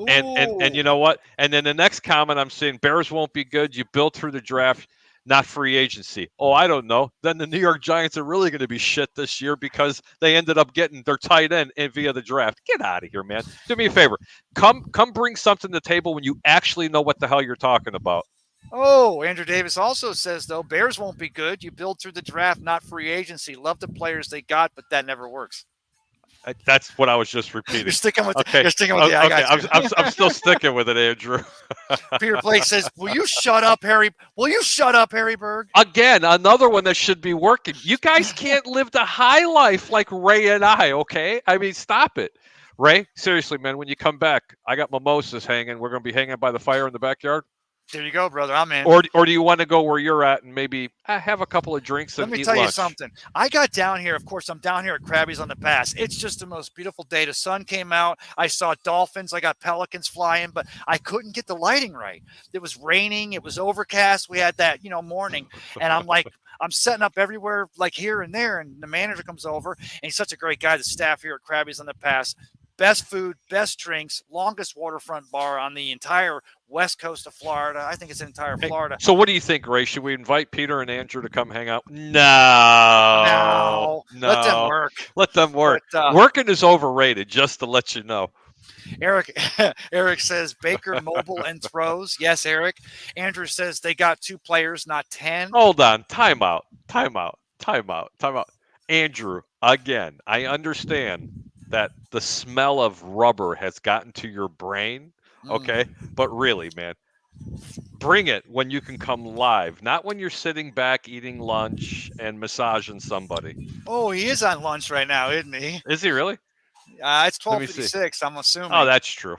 C: And you know what? And then the next comment I'm seeing, Bears won't be good. You build through the draft, not free agency. Oh, I don't know. Then the New York Giants are really going to be shit this year because they ended up getting their tight end via the draft. Get out of here, man. Do me a favor. Come bring something to the table when you actually know what the hell you're talking about.
A: Oh, Andrew Davis also says, though, Bears won't be good. You build through the draft, not free agency. Love the players they got, but that never works.
C: That's what I was just repeating.
A: You're sticking with it.
C: I'm still sticking with it, Andrew.
A: Peter Blake says, will you shut up, Harry? Will you shut up, Harry Berg?
C: Again, another one that should be working. You guys can't live the high life like Ray and I, okay? I mean, stop it. Ray, seriously, man, when you come back, I got mimosas hanging. We're going to be hanging by the fire in the backyard.
A: There you go, brother. I'm in.
C: Or do you want to go where you're at and maybe have a couple of drinks and eat lunch?
A: Let me tell you something. I got down here. Of course, I'm down here at Krabby's on the Pass. It's just the most beautiful day. The sun came out. I saw dolphins. I got pelicans flying, but I couldn't get the lighting right. It was raining. It was overcast. We had that, morning. And I'm like, I'm setting up everywhere, like here and there. And the manager comes over, and he's such a great guy. The staff here at Krabby's on the Pass. Best food, best drinks, longest waterfront bar on the entire west coast of Florida. I think it's entire Florida.
C: So what do you think, Ray? Should we invite Peter and Andrew to come hang out? No.
A: Let them work.
C: Let them work. But, working is overrated, just to let you know.
A: Eric Eric says Baker mobile and throws. Yes, Eric. Andrew says they got 2 players, not 10.
C: Hold on. Timeout. Timeout. Timeout. Timeout. Andrew, again, I understand that the smell of rubber has gotten to your brain. Okay. But really, man, bring it when you can come live, not when you're sitting back eating lunch and massaging somebody.
A: Oh, he is on lunch right now, isn't he?
C: Is he really?
A: It's
C: Let me see.
A: 12:56. I'm
C: Oh,
A: assuming.
C: that's true.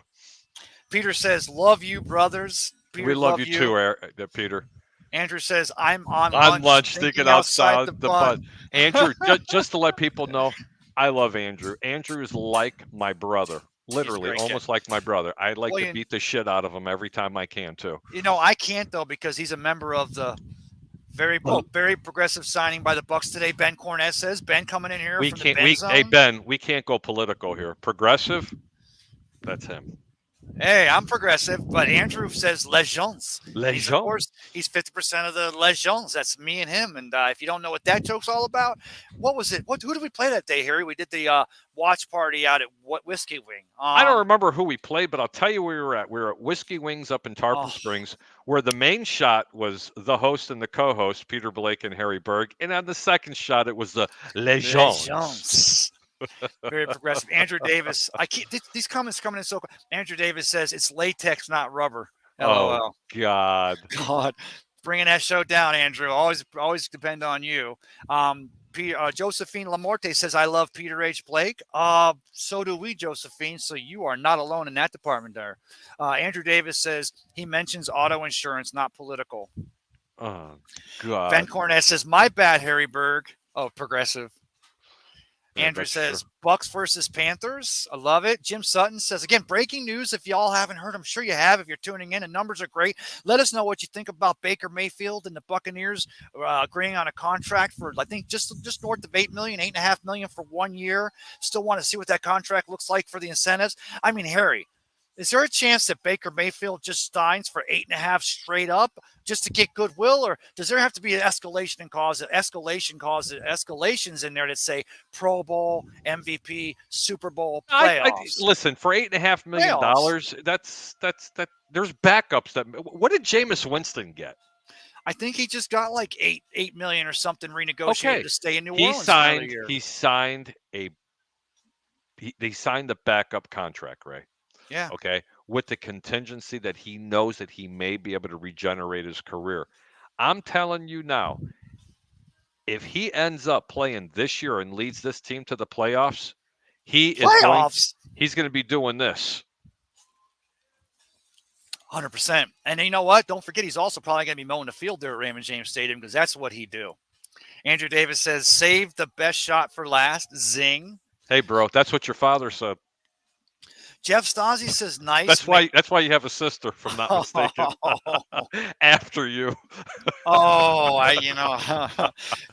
A: Peter says, "Love you, brothers." Peter,
C: We love you too, Peter.
A: Andrew says, "I'm on
C: On lunch,
A: thinking
C: thinking
A: outside
C: outside
A: the
C: the bus.
A: bun."
C: Andrew, just to let people know, I love Andrew. Andrew is like my brother,
A: He's a
C: literally,
A: great kid.
C: almost like my brother. I like
A: Well,
C: to beat the shit out of him every time I can too.
A: I can't though because he's a member of the very progressive signing by the Bucks today. Ben Cornett says Ben coming in here
C: We
A: from the
C: can't.
A: Ben Zone.
C: Hey Ben, we can't go political here. Progressive, that's him.
A: Hey, I'm progressive, but Andrew says Legends. He's of
C: Legend.
A: course he's 50% of the Legends. That's me and him. And if you don't know what that joke's all about, what was it? Who did we play that day, Harry? We did the watch party out at Whiskey Wing.
C: I don't remember who we played, but I'll tell you where we were at. We were at Whiskey Wings up in Tarpon
A: Oh.
C: Springs, where the main shot was the host and the co-host, Peter Blake and Harry Berg, and on the second shot, it was the Legends.
A: Very progressive. Andrew Davis. I keep these comments coming in so. Andrew Davis says it's latex, not rubber. LOL.
C: Oh God.
A: God, bringing that show down, Andrew. Always depend on you. Josephine Lamorte says, "I love Peter H. Blake." So do we, Josephine. So you are not alone in that department there. Andrew Davis says he mentions auto insurance, not political.
C: Oh God.
A: Ben Cornett says, "My bad, Harry Berg." Oh, progressive.
C: Yeah,
A: Andrew
C: that's
A: says,
C: true.
A: Bucks versus Panthers. I love it. Jim Sutton says, again, breaking news. If y'all haven't heard, I'm sure you have. If you're tuning in, the numbers are great. Let us know what you think about Baker Mayfield and the Buccaneers agreeing on a contract for, I think, just north of $8 million, $8.5 million for 1 year. Still want to see what that contract looks like for the incentives. I mean, Harry, is there a chance that Baker Mayfield just signs for 8.5 straight up just to get goodwill, or does there have to be an escalations in there that say Pro Bowl, MVP, Super Bowl, playoffs?
C: Listen, for $8.5 million, that's there's backups. What did Jameis Winston get?
A: I think he just got like $8 million or something renegotiated to stay in New Orleans
C: for
A: another year.
C: He signed they signed the backup contract, Ray.
A: Yeah.
C: Okay. With the contingency that he knows that he may be able to regenerate his career. I'm telling you now, if he ends up playing this year and leads this team to the playoffs, he's going to be doing this.
A: 100%. And you know what? Don't forget, he's also probably going to be mowing the field there at Raymond James Stadium because that's what he do. Andrew Davis says, save the best shot for last. Zing.
C: Hey, bro, that's what your father said.
A: Jeff Stasi says, nice.
C: That's why you have a sister, if I'm not mistaken. After you.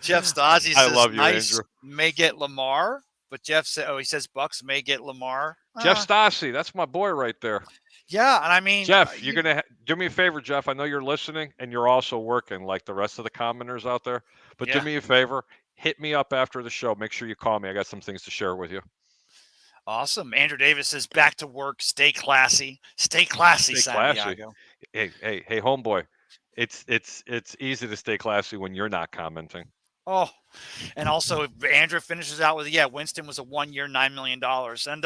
A: Jeff Stasi says,
C: I love you,
A: nice.
C: Andrew.
A: May get Lamar. But Jeff said, he says Bucks may get Lamar.
C: Jeff Stasi, that's my boy right there.
A: Yeah, and I mean,
C: Jeff, you're gonna do me a favor, Jeff. I know you're listening, and you're also working like the rest of the commenters out there. But do me a favor, hit me up after the show. Make sure you call me. I got some things to share with you.
A: Awesome. Andrew Davis says, back to work. Stay classy. Stay classy, San Diego.
C: Hey, homeboy. It's easy to stay classy when you're not commenting.
A: Oh, and also Andrew finishes out with, Winston was a 1 year, $9 million. And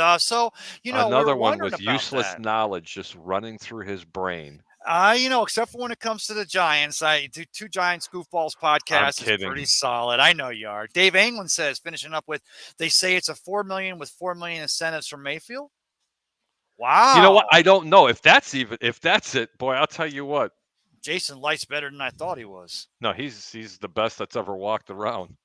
C: another one with useless knowledge just running through his brain.
A: Except for when it comes to the Giants, I do Two Giants Goofballs podcast is pretty solid. I know you are. Dave Anglin says, finishing up with, they say it's a $4 million with $4 million incentives from Mayfield. Wow.
C: You know what? I don't know if that's it, boy. I'll tell you what.
A: Jason Light's better than I thought he was.
C: No, he's the best that's ever walked around.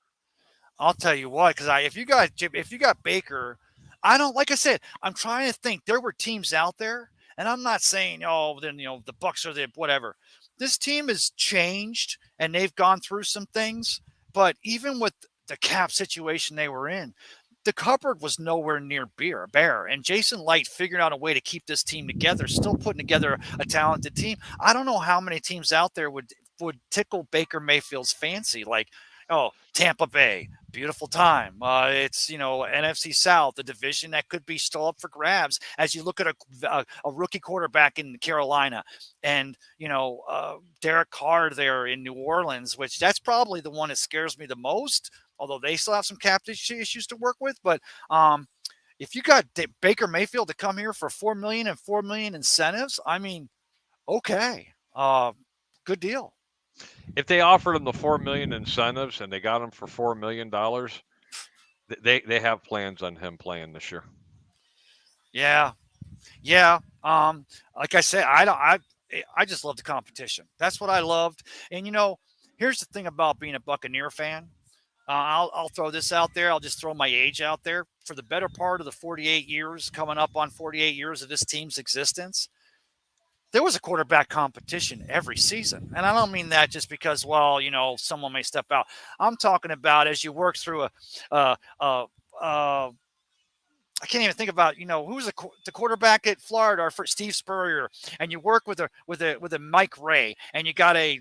A: I'll tell you what, because if you got Baker, like I said, I'm trying to think. There were teams out there. And I'm not saying, the Bucks are the whatever. This team has changed and they've gone through some things. But even with the cap situation they were in, the cupboard was nowhere near bare. And Jason Light figured out a way to keep this team together, still putting together a talented team. I don't know how many teams out there would tickle Baker Mayfield's fancy, like, Tampa Bay, beautiful time. It's, NFC South, the division that could be still up for grabs as you look at a rookie quarterback in Carolina and, Derek Carr there in New Orleans, which that's probably the one that scares me the most, although they still have some cap issues to work with. But if you got Baker Mayfield to come here for $4 million and $4 million incentives, I mean, okay, good deal.
C: If they offered him the $4 million incentives and they got him for $4 million, they have plans on him playing this year.
A: Yeah, yeah. Like I said, I just love the competition. That's what I loved. And here's the thing about being a Buccaneer fan. I'll throw this out there. I'll just throw my age out there. For the better part of the 48 years, coming up on 48 years of this team's existence, there was a quarterback competition every season. And I don't mean that just because, someone may step out. I'm talking about as you work through I can't even think about who was the quarterback at Florida, or for Steve Spurrier, and you work with a Mike Ray, and you got a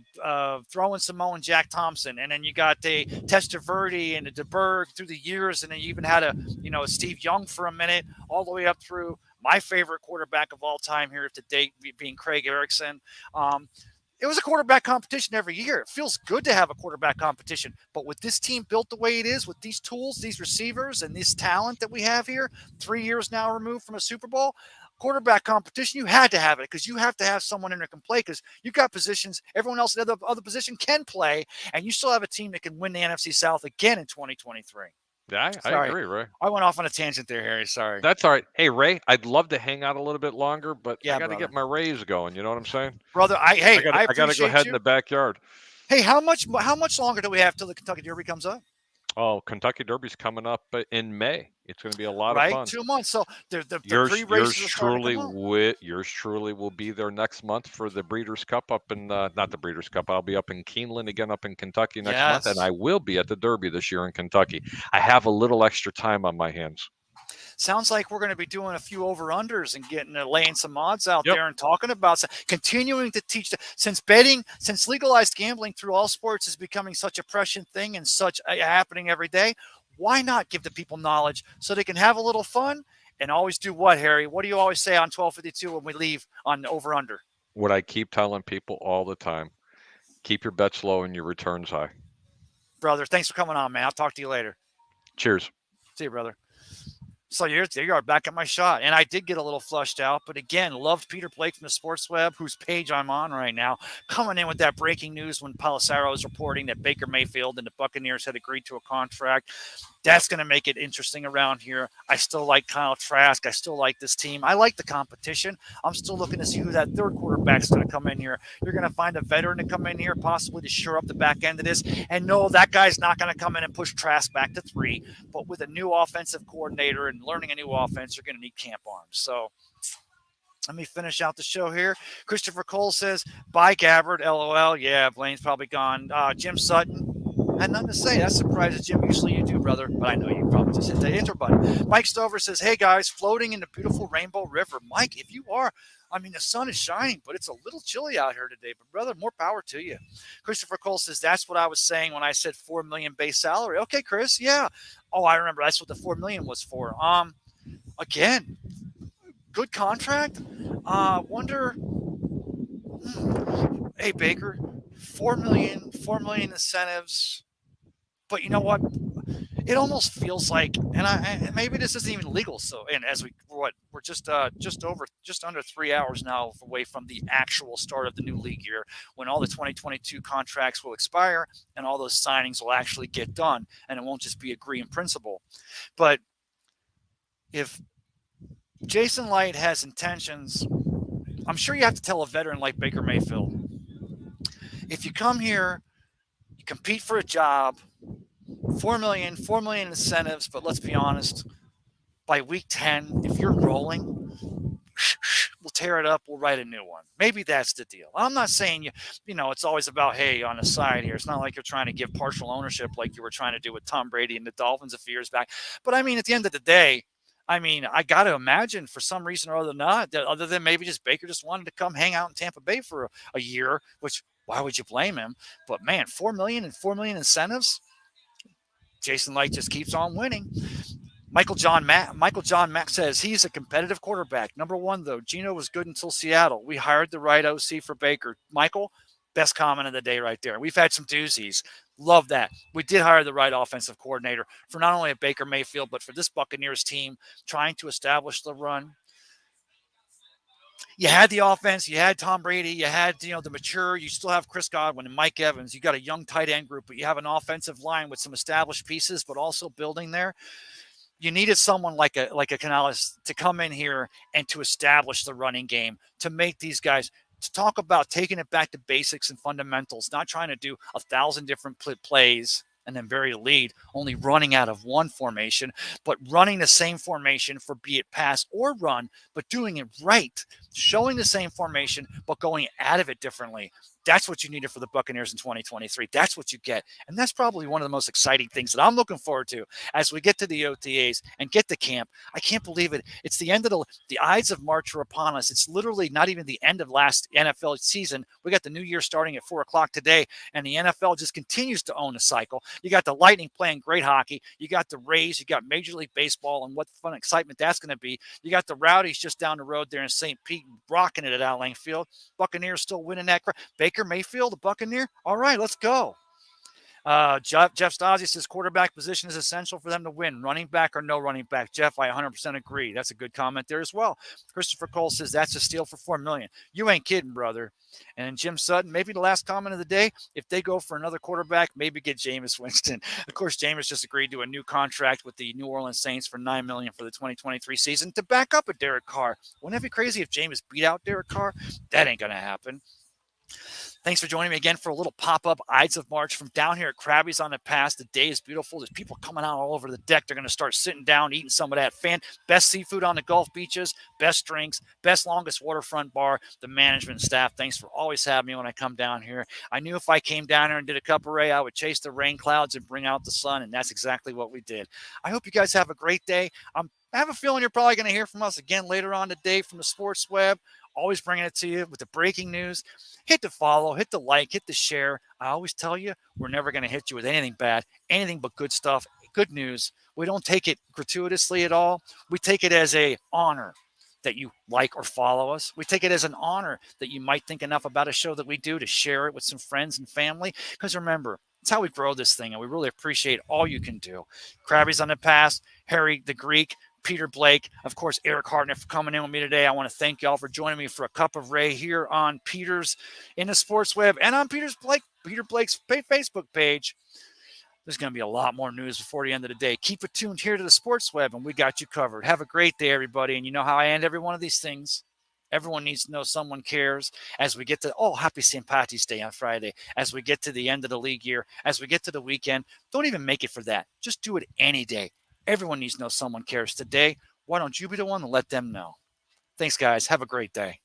A: throwing Samoan Jack Thompson, and then you got a Testaverde and a DeBerg through the years, and then you even had a Steve Young for a minute, all the way up through my favorite quarterback of all time here to date being Craig Erickson. It was a quarterback competition every year. It feels good to have a quarterback competition. But with this team built the way it is, with these tools, these receivers, and this talent that we have here, 3 years now removed from a Super Bowl, quarterback competition, you had to have it because you have to have someone in there can play because you've got positions, everyone else in the other position can play, and you still have a team that can win the NFC South again in 2023.
C: Yeah, I agree, Ray.
A: I went off on a tangent there, Harry. Sorry.
C: That's all right. Hey, Ray, I'd love to hang out a little bit longer, but
A: Yeah,
C: I got to get my Rays going. You know what I'm saying?
A: Brother, I
C: got to go ahead in the backyard.
A: Hey, how much longer do we have till the Kentucky Derby comes up?
C: Oh, Kentucky Derby's coming up in May. It's going to be a lot of fun.
A: 2 months. So the
C: yours
A: pre-races
C: truly will be there next month for the Breeders' Cup up in not the Breeders' Cup. I'll be up in Keeneland again, up in Kentucky next month, and I will be at the Derby this year in Kentucky. I have a little extra time on my hands.
A: Sounds like we're going to be doing a few over-unders and laying some odds out there and talking about continuing to teach. Since legalized gambling through all sports is becoming such a prescient thing and such happening every day, why not give the people knowledge so they can have a little fun and always do what, Harry? What do you always say on 1252 when we leave on over-under?
C: What I keep telling people all the time, keep your bets low and your returns high.
A: Brother, thanks for coming on, man. I'll talk to you later.
C: Cheers.
A: See you, brother. So there you are, back at my shot. And I did get a little flushed out. But again, loved Peter Blake from the Sports Web, whose page I'm on right now, coming in with that breaking news when Pelissero is reporting that Baker Mayfield and the Buccaneers had agreed to a contract. That's going to make it interesting around here. I still like Kyle Trask. I still like this team. I like the competition. I'm still looking to see who that third quarterback's going to come in here. You're going to find a veteran to come in here, possibly to shore up the back end of this. And no, that guy's not going to come in and push Trask back to 3. But with a new offensive coordinator and learning a new offense, you're going to need camp arms. So let me finish out the show here. Christopher Cole says, bye, Gabbard, LOL. Yeah, Blaine's probably gone. Jim Sutton, had nothing to say. That's surprising, Jim. Usually you do, brother, but I know you probably just hit the intro button. Mike Stover says, hey, guys, floating in the beautiful Rainbow River. Mike, if you are, the sun is shining, but it's a little chilly out here today. But, brother, more power to you. Christopher Cole says, that's what I was saying when I said $4 million base salary. Okay, Chris, yeah. Oh, I remember. That's what the $4 million was for. Again, good contract. Wonder. Hey, Baker, $4 million incentives. But you know what? It almost feels like, and maybe this isn't even legal. So, and as we're just under 3 hours now away from the actual start of the new league year, when all the 2022 contracts will expire and all those signings will actually get done, and it won't just be agree in principle. But if Jason Light has intentions, I'm sure you have to tell a veteran like Baker Mayfield, if you come here, you compete for a job, $4 million incentives, but let's be honest, by week 10, if you're rolling, we'll tear it up, we'll write a new one. Maybe that's the deal. I'm not saying it's always about, hey, on the side here. It's not like you're trying to give partial ownership like you were trying to do with Tom Brady and the Dolphins a few years back. But at the end of the day, I got to imagine for some reason or other than maybe just Baker just wanted to come hang out in Tampa Bay for a year, which why would you blame him? But man, $4 million and $4 million incentives. Jason Light just keeps on winning. Michael John Mack says he's a competitive quarterback. Number one, though, Geno was good until Seattle. We hired the right OC for Baker. Michael, best comment of the day right there. We've had some doozies. Love that. We did hire the right offensive coordinator for not only a Baker Mayfield, but for this Buccaneers team trying to establish the run. You had the offense, you had Tom Brady, you had the mature, you still have Chris Godwin and Mike Evans. You got a young tight end group, but you have an offensive line with some established pieces, but also building there. You needed someone like a Canales to come in here and to establish the running game, to make these guys, to talk about taking it back to basics and fundamentals, not trying to do 1,000 different plays and then vary the lead, only running out of one formation, but running the same formation for be it pass or run, but doing it right, showing the same formation, but going out of it differently. That's what you needed for the Buccaneers in 2023. That's what you get. And that's probably one of the most exciting things that I'm looking forward to as we get to the OTAs and get to camp. I can't believe it. It's the end of the Ides of March are upon us. It's literally not even the end of last NFL season. We got the new year starting at 4 o'clock today, and the NFL just continues to own the cycle. You got the Lightning playing great hockey. You got the Rays. You got Major League Baseball, and what fun excitement that's going to be. You got the Rowdies just down the road there in St. Pete, rocking it at Al Lang Field. Buccaneers still winning that. Baker Mayfield, a Buccaneer. All right, let's go. Jeff Stasi says quarterback position is essential for them to win. Running back or no running back. Jeff, I 100% agree. That's a good comment there as well. Christopher Cole says that's a steal for $4 million. You ain't kidding, brother. And Jim Sutton, maybe the last comment of the day, if they go for another quarterback, maybe get Jameis Winston. Of course, Jameis just agreed to a new contract with the New Orleans Saints for $9 million for the 2023 season to back up a Derek Carr. Wouldn't that be crazy if Jameis beat out Derek Carr? That ain't going to happen. Thanks for joining me again for a little pop-up Ides of March from down here at Krabby's on the Pass. The day is beautiful. There's people coming out all over the deck. They're going to start sitting down, eating some of that best seafood on the Gulf beaches, best drinks, best longest waterfront bar. The management staff, thanks for always having me when I come down here. I knew if I came down here and did a cup of Ray, I would chase the rain clouds and bring out the sun, and that's exactly what we did. I hope you guys have a great day. I have a feeling you're probably going to hear from us again later on today from the Sports Web. Always bringing it to you with the breaking news. Hit the follow, hit the like, hit the share. I always tell you, we're never going to hit you with anything bad, anything but good stuff, good news. We don't take it gratuitously at all. We take it as an honor that you like or follow us. We take it as an honor that you might think enough about a show that we do to share it with some friends and family. Because remember, it's how we grow this thing, and we really appreciate all you can do. Krabby's on the Pass, Harry the Greek, Peter Blake, of course, Eric Hartnett for coming in with me today. I want to thank y'all for joining me for a cup of Ray here on Peter's in the Sports Web and on Peter Blake's Facebook page. There's going to be a lot more news before the end of the day. Keep it tuned here to the Sports Web, and we got you covered. Have a great day, everybody. And you know how I end every one of these things. Everyone needs to know someone cares as we get to, happy St. Patty's Day on Friday, as we get to the end of the league year, as we get to the weekend. Don't even make it for that. Just do it any day. Everyone needs to know someone cares today. Why don't you be the one to let them know? Thanks, guys. Have a great day.